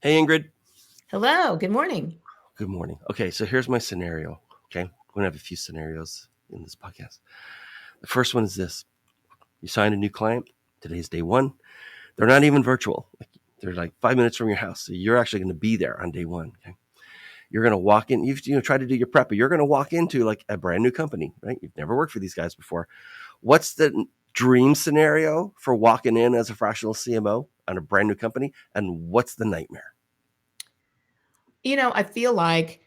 Hey, Ingrid. Hello, good morning. Good morning. Okay, so here's my scenario. Okay, we're going to have a few scenarios in this podcast. The first one is this: you sign a new client. Today's day one. They're not even virtual. They're like 5 minutes from your house. So you're actually going to be there on day one. Okay, you're going to walk in. You've try to do your prep, but you're going to walk into like a brand new company, right? You've never worked for these guys before. What's the dream scenario for walking in as a fractional CMO on a brand new company, and what's the nightmare? I feel like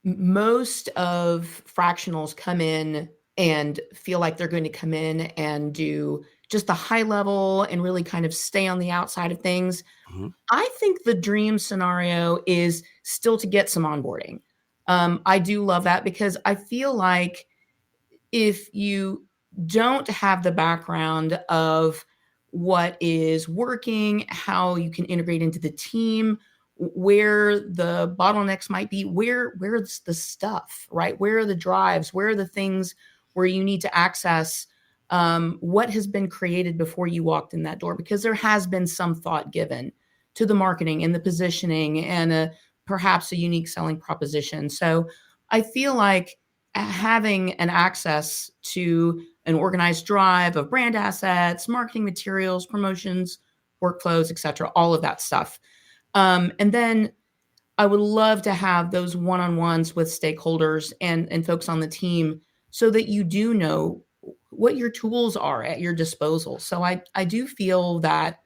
most of fractionals come in and feel like they're going to come in and do just the high level and really kind of stay on the outside of things. Mm-hmm. I think the dream scenario is still to get some onboarding. I do love that because I feel like if you don't have the background of what is working, how you can integrate into the team, where the bottlenecks might be, where's the stuff, right? Where are the drives? Where are the things where you need to access what has been created before you walked in that door? Because there has been some thought given to the marketing and the positioning and perhaps a unique selling proposition. So I feel like having an access to an organized drive of brand assets, marketing materials, promotions, workflows, etc., all of that stuff. And then I would love to have those one-on-ones with stakeholders and folks on the team so that you do know what your tools are at your disposal. So I do feel that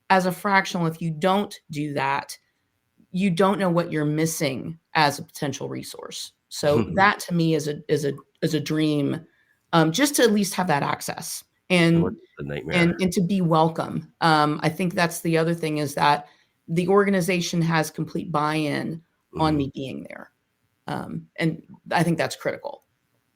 as a fractional, if you don't do that, you don't know what you're missing as a potential resource. So that to me is a dream, just to at least have that access And and what's the nightmare? and to be welcome. I think that's the other thing is that the organization has complete buy-in on Mm-hmm. me being there, and I think that's critical.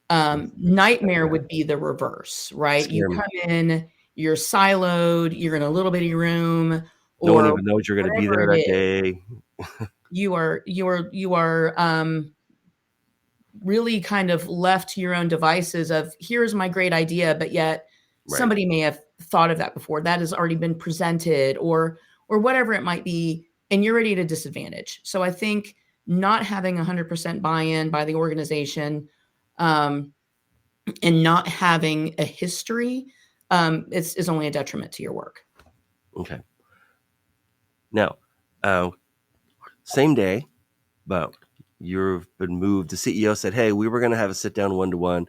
That's the Nightmare nightmare. would be the reverse, right? You Scare me. come in, you're siloed, you're in a little bitty room, No one or even knows you're going to be whatever there it that is. day. You are really kind of left to your own devices of here's my great idea, but yet Right. somebody may have thought of that before. That has already been presented or whatever it might be, and you're already at a disadvantage. So I think not having 100% buy-in by the organization, um, and not having a history, is only a detriment to your work. Okay. Now, uh, same day, but you've been moved. The CEO said, "Hey, we were going to have a sit down one to one.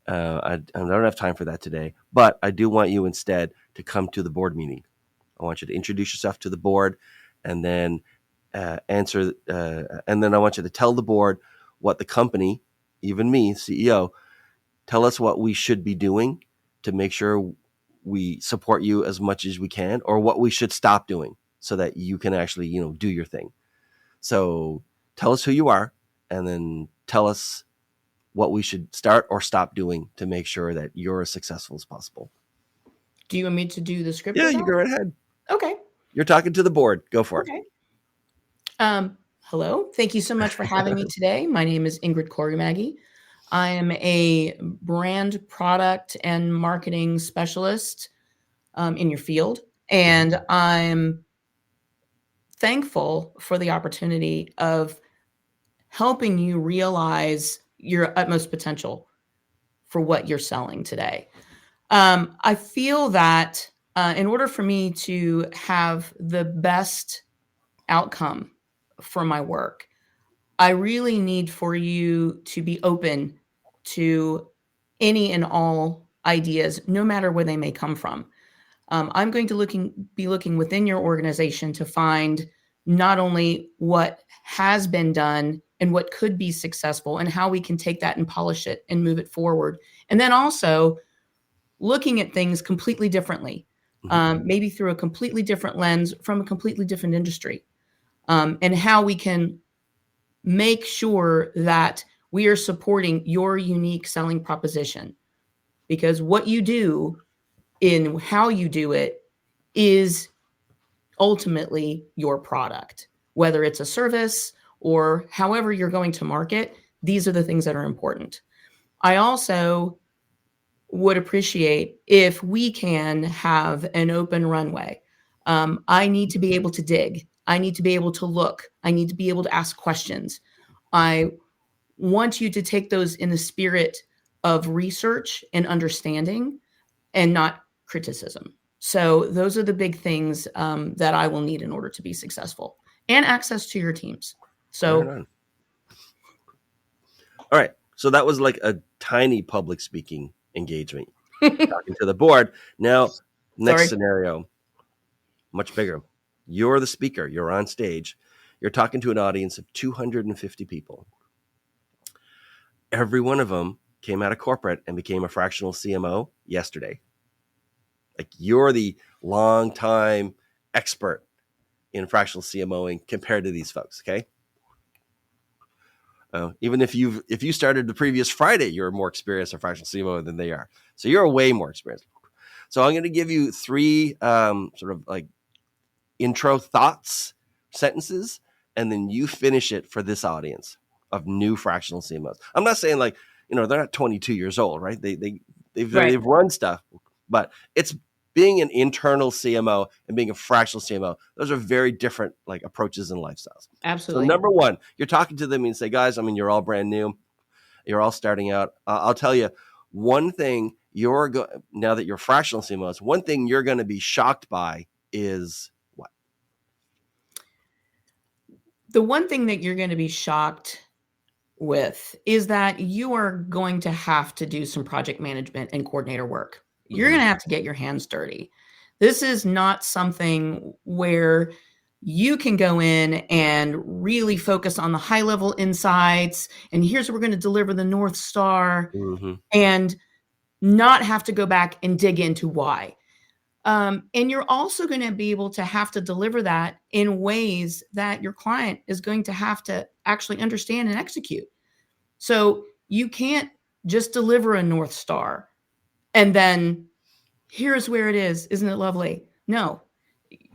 I don't have time for that today, but I do want you instead to come to the board meeting. I want you to introduce yourself to the board, and then answer. And then I want you to tell the board what the company, even me, CEO, tell us what we should be doing to make sure we support you as much as we can, or what we should stop doing so that you can actually, do your thing. So tell us who you are, and then tell us what we should start or stop doing to make sure that you're as successful as possible." Do you want me to do the script Yeah, of you that? go right ahead. Okay. You're talking to the board. Go for it. Okay. Hello. Thank you so much for having me today. My name is Ingrid Korgemagi. I am a brand product and marketing specialist in your field, Mhm. and I'm thankful for the opportunity of helping you realize your utmost potential for what you're selling today. I feel that in order for me to have the best outcome for my work, I really need for you to be open to any and all ideas, no matter where they may come from. I'm going to be looking within your organization to find not only what has been done and what could be successful and how we can take that and polish it and move it forward. And then also looking at things completely differently, Mhm. maybe through a completely different lens from a completely different industry, and how we can make sure that we are supporting your unique selling proposition. Because what you do in how you do it is ultimately your product, whether it's a service or however you're going to market. These are the things that are important. I also would appreciate if we can have an open runway. I need to be able to dig. I need to be able to look. I need to be able to ask questions. I want you to take those in the spirit of research and understanding and not criticism. So those are the big things that I will need in order to be successful, and access to your teams. Right So on. All right. So that was like a tiny public speaking engagement, talking to the board. Now, next sorry. scenario, much bigger. You're the speaker, you're on stage, you're talking to an audience of 250 people. Every one of them came out of corporate and became a fractional CMO yesterday. Like you're the long time expert in fractional CMOing compared to these folks. Okay. Even if you started the previous Friday, you're more experienced in fractional CMO than they are. So you're way more experienced. So I'm going to give you three sort of like intro thoughts, sentences, and then you finish it for this audience of new fractional CMOs. I'm not saying like, they're not 22 years old, right? Right. They've run stuff, but it's being an internal CMO and being a fractional CMO. Those are very different like approaches and lifestyles. So Absolutely. number one, you're talking to them and say, guys, you're all brand new. You're all starting out. I'll tell you one thing now that you're fractional CMOs, one thing you're going to be shocked by is what? The one thing that you're going to be shocked with is that you are going to have to do some project management and coordinator work. You're Mm-hmm. going to have to get your hands dirty. This is not something where you can go in and really focus on the high level insights. And here's what we're going to deliver the North Star, Mm-hmm. and not have to go back and dig into why. And you're also going to be able to have to deliver that in ways that your client is going to have to actually understand and execute. So you can't just deliver a North Star and then here's where it is. Isn't it lovely? No,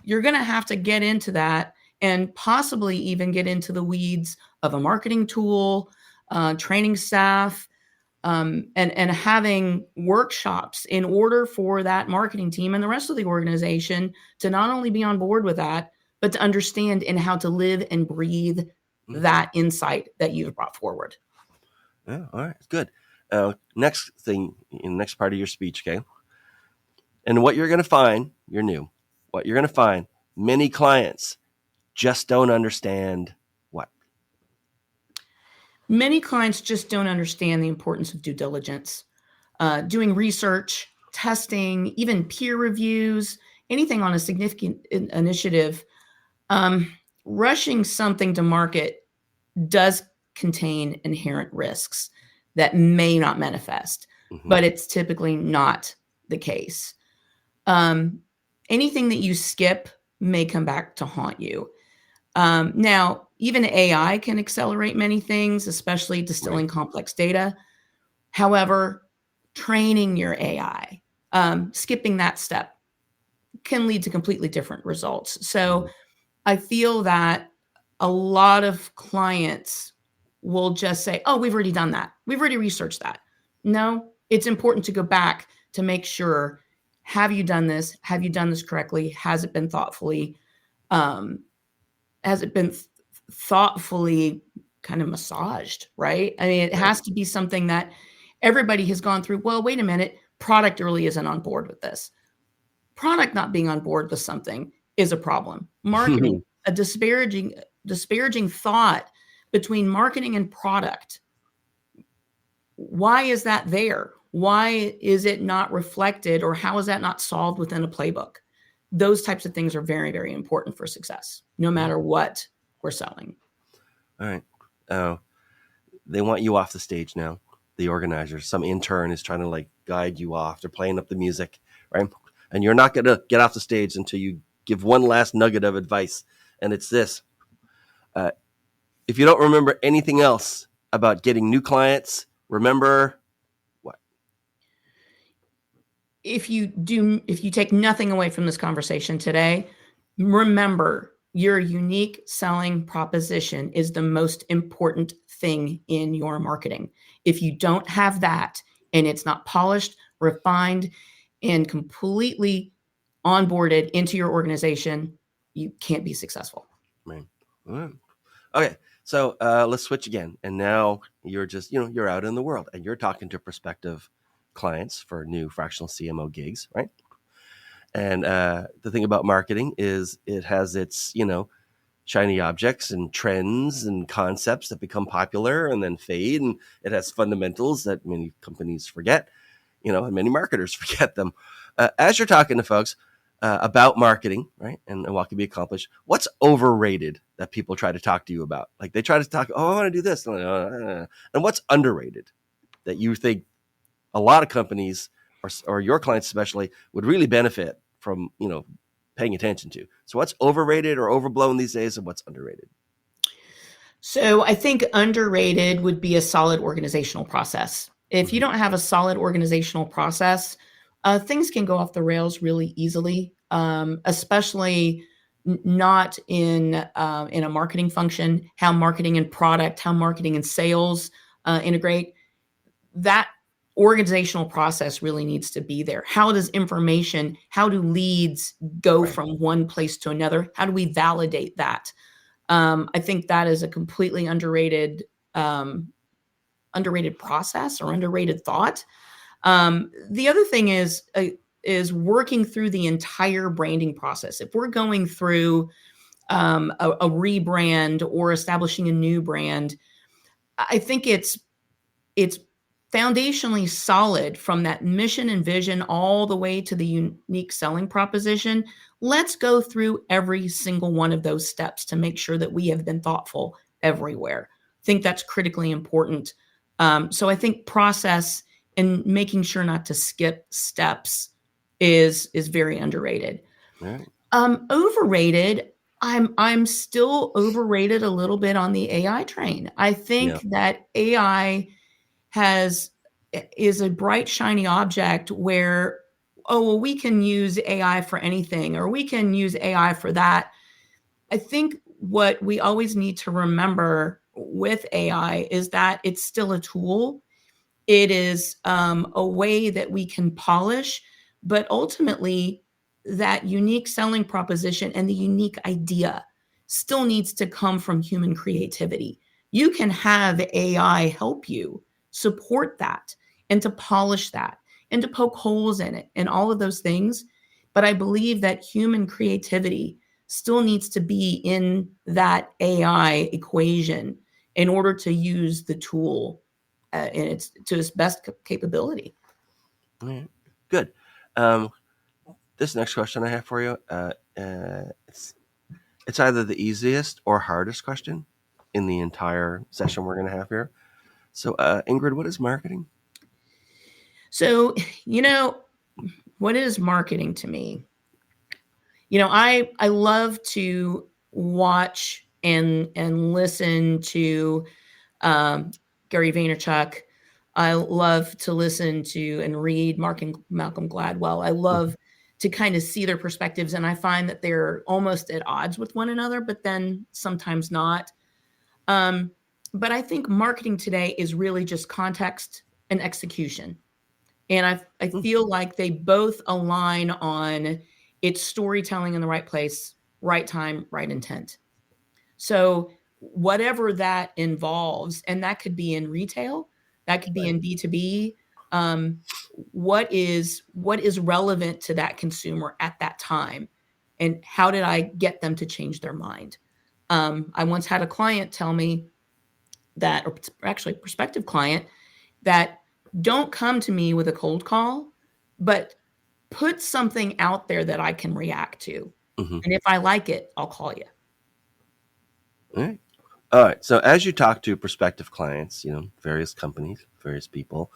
you're going to have to get into that and possibly even get into the weeds of a marketing tool, training staff, and having workshops in order for that marketing team and the rest of the organization to not only be on board with that, but to understand and how to live and breathe Mm-hmm. that insight that you've brought forward. Yeah, all right, good. Next thing, in the next part of your speech, okay? And what you're going to find, you're new. What you're going to find, many clients just don't understand what? Many clients just don't understand the importance of due diligence, doing research, testing, even peer reviews, anything on a significant initiative. Rushing something to market does contain inherent risks that may not manifest, Mm-hmm. but it's typically not the case. Anything that you skip may come back to haunt you. Now, even AI can accelerate many things, especially distilling Right. complex data. However, training your AI, skipping that step can lead to completely different results. So Mm-hmm. I feel that a lot of clients will just say, oh, we've already done that. We've already researched that. No, it's important to go back to make sure, have you done this? Have you done this correctly? Has it been thoughtfully um, has it been thoughtfully kind of massaged, right? I mean, it Right. has to be something that everybody has gone through. Well, wait a minute, product really isn't on board with this. Product not being on board with something is a problem. Marketing, a disparaging thought between marketing and product. Why is that there? Why is it not reflected, or how is that not solved within a playbook? Those types of things are very, very important for success, no matter what we're selling. All right. They want you off the stage now. The organizers, some intern is trying to like guide you off. They're playing up the music, right? And you're not going to get off the stage until you give one last nugget of advice. And it's this. If you don't remember anything else about getting new clients, remember what? If you take nothing away from this conversation today, remember your unique selling proposition is the most important thing in your marketing. If you don't have that and it's not polished, refined, and completely onboarded into your organization, you can't be successful. Right. All right. Okay. So let's switch again. And now you're just, you're out in the world and you're talking to prospective clients for new fractional CMO gigs, right? And the thing about marketing is it has its, shiny objects and trends and concepts that become popular and then fade. And it has fundamentals that many companies forget, and many marketers forget them. As you're talking to folks about marketing, right, and what can be accomplished, what's overrated that people try to talk to you about? Like they try to talk, oh, I want to do this. And what's underrated that you think a lot of companies or your clients especially would really benefit from, paying attention to? So what's overrated or overblown these days and what's underrated? So I think underrated would be a solid organizational process. If you Mm-hmm. don't have a solid organizational process, things can go off the rails really easily, especially not in a marketing function. How marketing and product, how marketing and sales integrate. That organizational process really needs to be there. How does information, how do leads go Right. from one place to another? How do we validate that? I think that is a completely um, underrated process or underrated thought. The other thing is working through the entire branding process. If we're going through a rebrand or establishing a new brand, I think it's foundationally solid from that mission and vision all the way to the unique selling proposition. Let's go through every single one of those steps to make sure that we have been thoughtful everywhere. I think that's critically important. So I think process and making sure not to skip steps is very underrated. All right. Overrated. I'm still overrated a little bit on the AI train. I Yeah. think that AI has is a bright shiny object where, oh well, we can use AI for anything or we can use AI for that. I think what we always need to remember with AI is that it's still a tool. It is a way that we can polish, but ultimately, that unique selling proposition and the unique idea still needs to come from human creativity. You can have AI help you support that and to polish that and to poke holes in it and all of those things. But I believe that human creativity still needs to be in that AI equation in order to use the tool in its to its best capability. All right. Good. Um, this next question I have for you, it's either the easiest or hardest question in the entire session we're going to have here. So, Ingrid, what is marketing? So, you know, what is marketing to me? I love to watch and listen to Gary Vaynerchuk. I love to listen to and read Mark and Malcolm Gladwell. I Mm-hmm. love to kind of see their perspectives, and I find that they're almost at odds with one another, but then sometimes not. Um, but I think marketing today is really just context and execution. And I feel like they both align on it's storytelling in the right place, right time, right intent. So whatever that involves, and that could be in retail, that could be Right. in B2B. Um, what is relevant to that consumer at that time, and how did I get them to change their mind? I once had a client tell me that, or actually a prospective client, that don't come to me with a cold call, but put something out there that I can react to. Mm-hmm. And if I like it, I'll call you. All right. All right. So, as you talk to prospective clients, various companies, various people,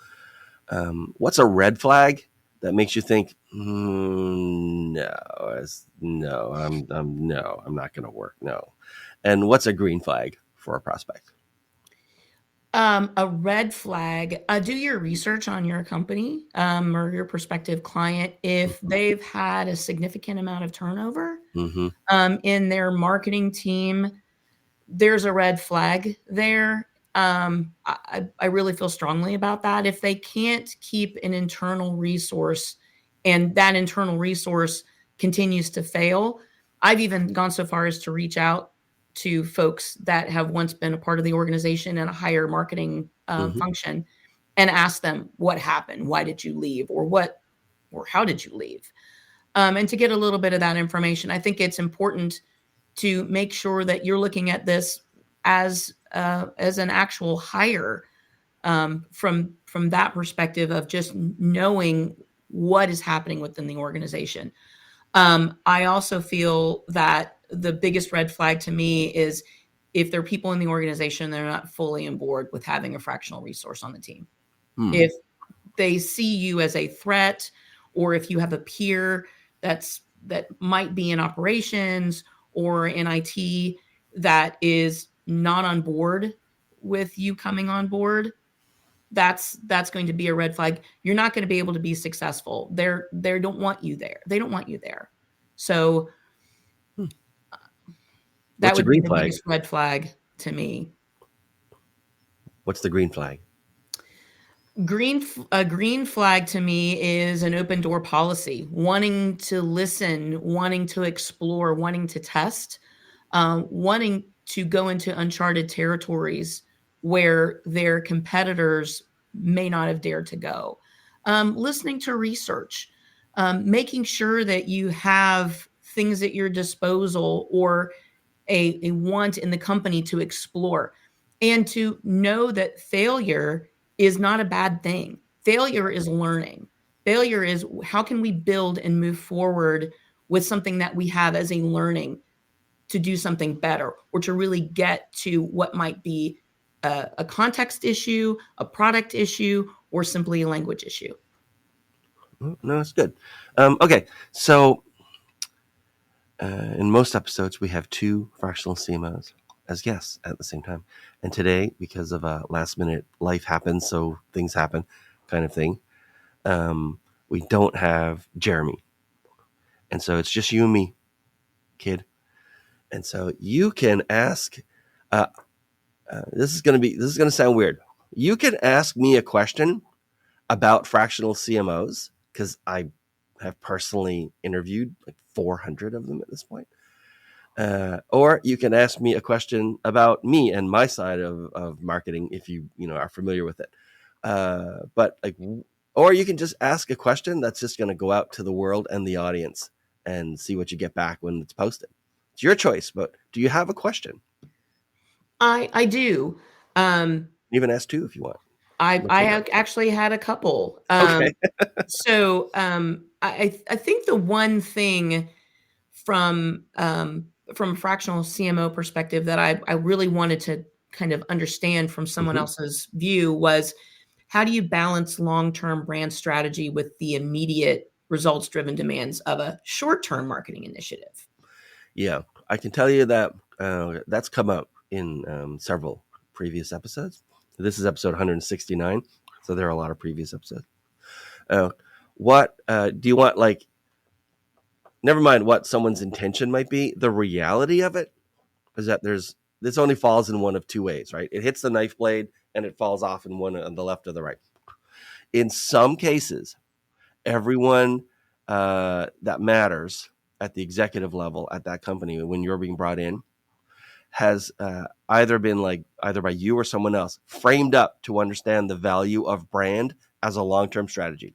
what's a red flag that makes you think, no, no, no, I'm not going to work. No. And what's a green flag for a prospect? A red flag, do your research on your company or your prospective client. If they've had a significant amount of turnover Mm-hmm. in their marketing team, there's a red flag there. I really feel strongly about that. If they can't keep an internal resource and that internal resource continues to fail. I've even gone so far as to reach out to folks that have once been a part of the organization in a higher marketing Mm-hmm. function and ask them what happened, why did you leave, or how did you leave, and to get a little bit of that information. I think it's important to make sure that you're looking at this as an actual hire, from that perspective of just knowing what is happening within the organization. I also feel that the biggest red flag to me is if there are people in the organization that are not fully on board with having a fractional resource on the team. Hmm. If they see you as a threat, or if you have a peer that might be in operations or in IT that is not on board with you coming on board, that's going to be a red flag. You're not going to be able to be successful. They don't want you there. They don't want you there. So Hmm. that What's a would be green the flag? biggest red flag to me. What's the green flag? A green flag to me is an open door policy, wanting to listen, wanting to explore, wanting to test, wanting to go into uncharted territories where their competitors may not have dared to go. Listening to research, making sure that you have things at your disposal, or a want in the company to explore, and to know that failure is not a bad thing. Failure is learning. Failure is how can we build and move forward with something that we have as a learning to do something better, or to really get to what might be a context issue, a product issue, or simply a language issue. No, it's good. Okay, so in most episodes, we have two fractional CMOs as guests at the same time. And today, because of a last minute life happens, so things happen kind of thing, we don't have Jeremy. And so it's just you and me, kid. And so you can ask, uh, this is going to sound weird. You can ask me a question about fractional CMOs because I have personally interviewed like 400 of them at this point. Or you can ask me a question about me and my side of marketing if you know are familiar with it. But like, or you can just ask a question that's just going to go out to the world and the audience and see what you get back when it's posted. It's your choice. But do you have a question? I do. Even ask two if you want. I have actually had a couple. Okay. I think the one thing from a fractional CMO perspective that I really wanted to kind of understand from someone Mm-hmm. else's view was, how do you balance long-term brand strategy with the immediate results-driven demands of a short-term marketing initiative? Yeah, I can tell you that that's come up in several previous episodes. This is episode 169, so there are a lot of previous episodes. Uh, what do you want? Like, never mind what someone's intention might be. The reality of it is that this only falls in one of two ways, right? It hits the knife blade and it falls off in one on the left or the right. In some cases, everyone that matters at the executive level at that company when you're being brought in has either been like either by you or someone else framed up to understand the value of brand as a long-term strategy.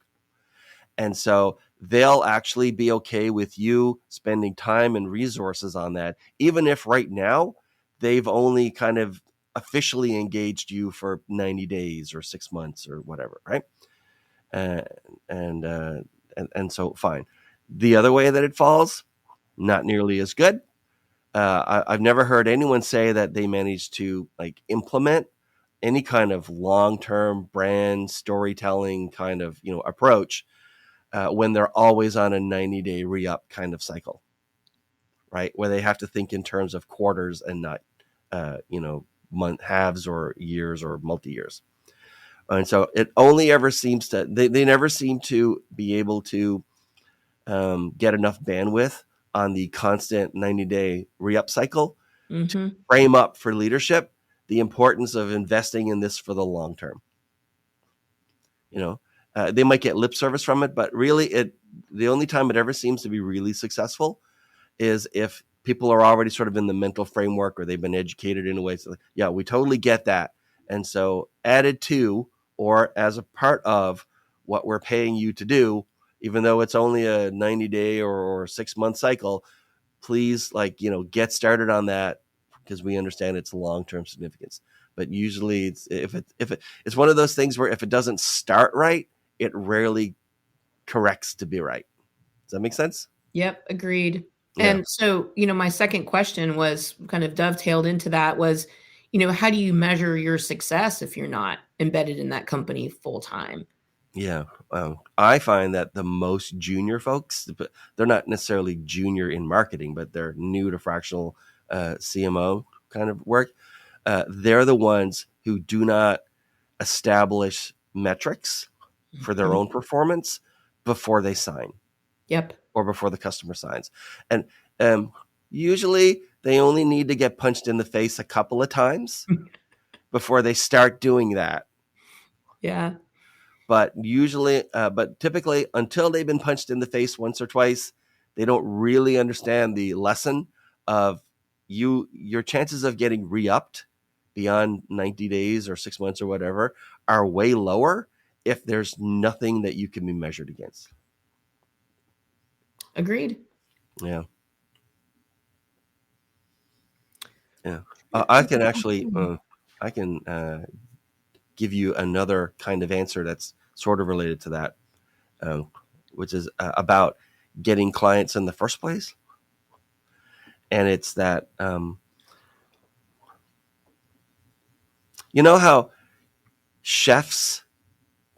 And so they'll actually be okay with you spending time and resources on that, even if right now they've only kind of officially engaged you for 90 days or 6 months or whatever, right? Uh, and, uh, and so fine. The other way that it falls, not nearly as good. I've never heard anyone say that they managed to like implement any kind of long-term brand storytelling kind of approach when they're always on a 90-day re-up kind of cycle, right? Where they have to think in terms of quarters and not month halves or years or multi-years. And so it only ever seems to they never seem to be able to get enough bandwidth on the constant 90-day re-up cycle to Mm-hmm. frame up for leadership the importance of investing in this for the long term. You know, They might get lip service from it, but really, the only time it ever seems to be really successful is if people are already sort of in the mental framework or they've been educated in a way. So, yeah, we totally get that. And so, added to or as a part of what we're paying you to do, even though it's only a 90-day or 6-month cycle, please, like, get started on that because we understand its long-term significance. But usually, it's one of those things where if it doesn't start right, it rarely corrects to be right. Does that make sense? Yep, agreed. Yeah. And so, my second question was kind of dovetailed into that was, how do you measure your success if you're not embedded in that company full time? Yeah. I find that the most junior folks, they're not necessarily junior in marketing, but they're new to fractional CMO kind of work. They're the ones who do not establish metrics for their Mhm. own performance before they sign Yep. or before the customer signs. And usually they only need to get punched in the face a couple of times before they start doing that. Yeah. But typically, until they've been punched in the face once or twice, they don't really understand the lesson of your chances of getting re-upped beyond 90 days or 6 months or whatever are way lower if there's nothing that you can be measured against. Agreed. Yeah. Yeah. I can actually, I can give you another kind of answer that's sort of related to that, which is about getting clients in the first place. And it's that, you know how chefs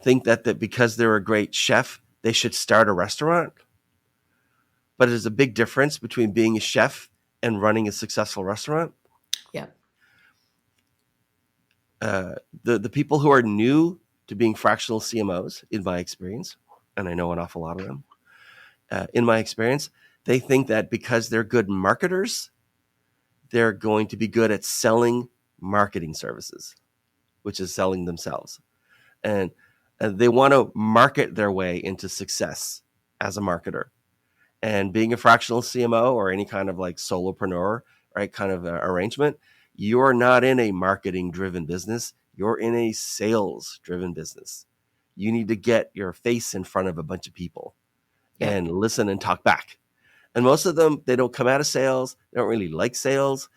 think that because they're a great chef, they should start a restaurant? But there's a big difference between being a chef and running a successful restaurant. Yeah. The people who are new to being fractional CMOs, in my experience, and I know an awful lot of them, in my experience, they think that because they're good marketers, they're going to be good at selling marketing services, which is selling themselves. And they want to market their way into success as a marketer. And being a fractional CMO or any kind of like solopreneur, right, kind of arrangement, you're not in a marketing driven business. You're in a sales driven business. You need to get your face in front of a bunch of people Yep. and listen and talk back. And most of them, they don't come out of sales. They don't really like sales.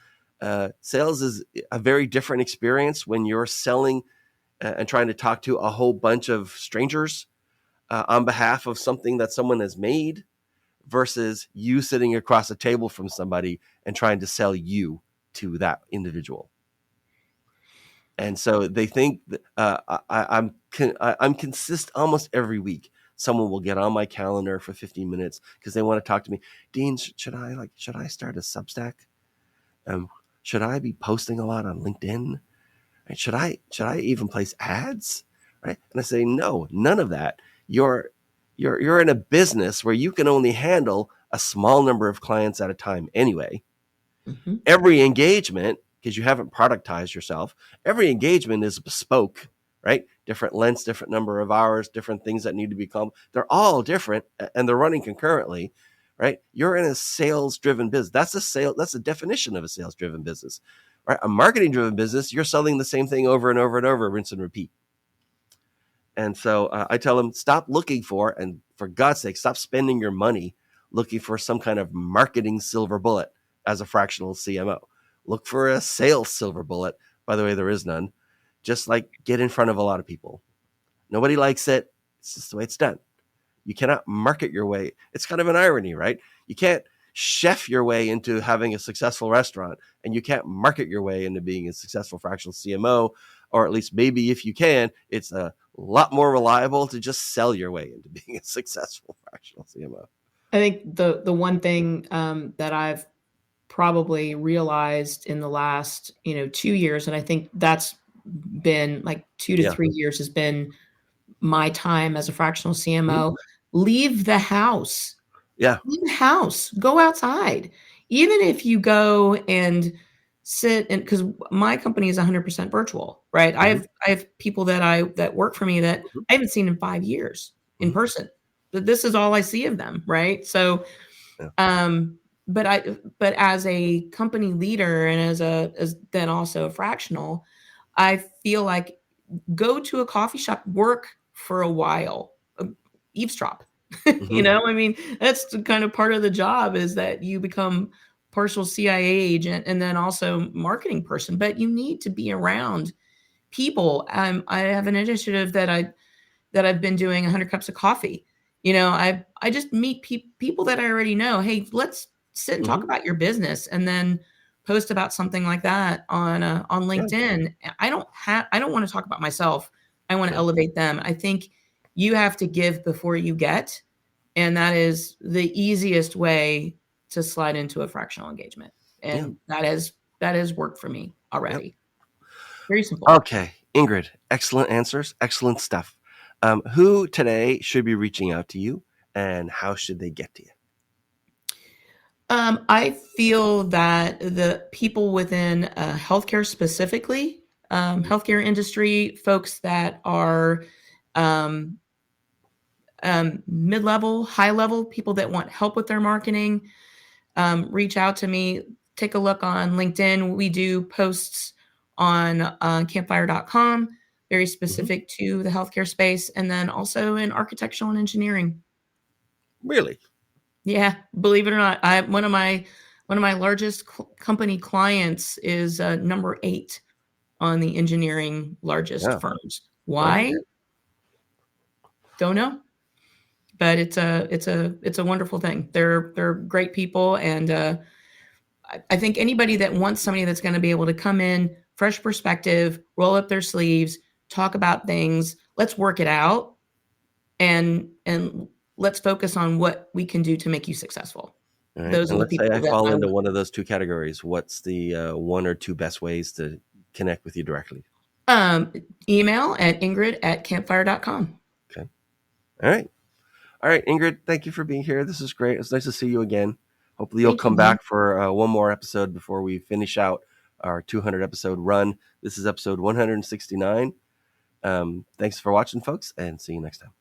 Sales is a very different experience when you're selling and trying to talk to a whole bunch of strangers on behalf of something that someone has made versus you sitting across a table from somebody and trying to sell you to that individual. And so they think that, I'm consistent almost every week. Someone will get on my calendar for 15 minutes because they want to talk to me. Dean, should I start a Substack? Um, should I be posting a lot on LinkedIn? Right? Should I even place ads? Right? And I say, no, none of that. You're in a business where you can only handle a small number of clients at a time anyway. Mm-hmm. Every engagement, because you haven't productized yourself, every engagement is bespoke, right? Different lengths, different number of hours, different things that need to be come. They're all different and they're running concurrently, right? You're in a sales driven business. That's the definition of a sales driven business, right? A marketing driven business, you're selling the same thing over and over and over, rinse and repeat. And so I tell them, stop looking for, and for God's sake, stop spending your money looking for some kind of marketing silver bullet as a fractional CMO. Look for a sales silver bullet. By the way, there is none. Just like get in front of a lot of people. Nobody likes it. It's just the way it's done. You cannot market your way. It's kind of an irony, right? You can't chef your way into having a successful restaurant, and you can't market your way into being a successful fractional CMO, or at least maybe if you can, it's a lot more reliable to just sell your way into being a successful fractional CMO. I think the one thing that I've probably realized in the last 2 years, and I think that's been like 2 to 3 years has been my time as a fractional Mhm. CMO. Leave the house. Yeah. Leave the house. Go outside. Even if you go and sit and because my company is 100% virtual, right? Hmm. I have people that work for me that Hmm. I haven't seen in 5 years in Hmm. person. This is all I see of them, right? So, Yeah. um, but as a company leader and as then also a fractional, I feel like go to a coffee shop, work for a while, eavesdrop. Hmm. I mean, that's the kind of part of the job is that you become partial CIA agent and then also marketing person, but you need to be around people. I have an initiative that I've been doing 100 cups of coffee. I just meet people that I already know. Hey, let's sit and talk Hmm. about your business, and then post about something like that on Yeah. LinkedIn. I don't want to talk about myself. I want to Right. elevate them. I think you have to give before you get, and that is the easiest way to slide into a fractional engagement. Yeah. And that has worked for me Yep. already. Very simple. Okay, Ingrid, excellent answers, excellent stuff. Who today should be reaching out to you, and how should they get to you? I feel that the people within healthcare specifically, healthcare industry, folks that are um, mid level, high level, people that want help with their marketing, reach out to me. Take a look on LinkedIn. We do posts on campfire.com, very Hmm. specific to the healthcare space, and then also in architectural and engineering. Really? Yeah, believe it or not, I one of my largest company clients is number 8 on the engineering largest Yeah. firms. Okay. Why? Don't know, but it's a wonderful thing. They're great people, and I think anybody that wants somebody that's going to be able to come in, fresh perspective, roll up their sleeves, talk about things. Let's work it out, and let's focus on what we can do to make you successful. All right. Those are And the let's say I people that fall I into want. one of those two categories. What's the one or two best ways to connect with you directly? Um, Email at ingrid@campfire.com. Okay. All right. All right, Ingrid, thank you for being here. This is great. It's nice to see you again. Hopefully, you'll Thank you, come man. back for one more episode before we finish out our 200 episode run. This is episode 169. Thanks for watching, folks, and see you next time.